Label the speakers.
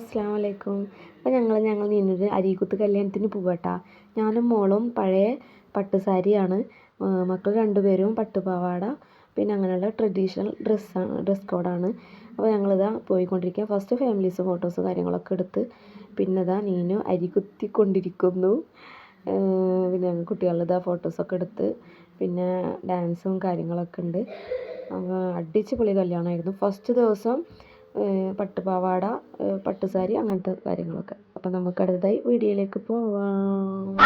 Speaker 1: അസ്സലാമു അലൈക്കും. അപ്പോൾ ഞങ്ങൾ നിന്നൊരു അരീക്കുത്ത് കല്യാണത്തിന് പോവാട്ടാ. ഞാനും മോളും പഴയ പട്ട് സാരിയാണ്. മക്കൾ രണ്ടുപേരും പട്ടുപാവാട പിന്നെ അങ്ങനെയുള്ള ട്രഡീഷണൽ ഡ്രസ് കോഡാണ്. അപ്പോൾ ഞങ്ങളിതാ പോയിക്കൊണ്ടിരിക്കുക. ഫസ്റ്റ് ഫാമിലീസ് ഫോട്ടോസ് കാര്യങ്ങളൊക്കെ എടുത്ത് പിന്നെ ഇതാ നീനു അരി കുത്തിക്കൊണ്ടിരിക്കുന്നു. പിന്നെ ഞങ്ങൾ കുട്ടികളിതാ ഫോട്ടോസൊക്കെ എടുത്ത് പിന്നെ ഡാൻസും കാര്യങ്ങളൊക്കെ ഉണ്ട്. അപ്പോൾ അടിച്ച് പൊളി കല്യാണമായിരുന്നു. ഫസ്റ്റ് ദിവസം പട്ടുപാവാട പട്ടുസാരി അങ്ങനത്തെ കാര്യങ്ങളൊക്കെ. അപ്പം നമുക്ക് അടുത്തതായി വീഡിയോയിലേക്ക് പോവാം.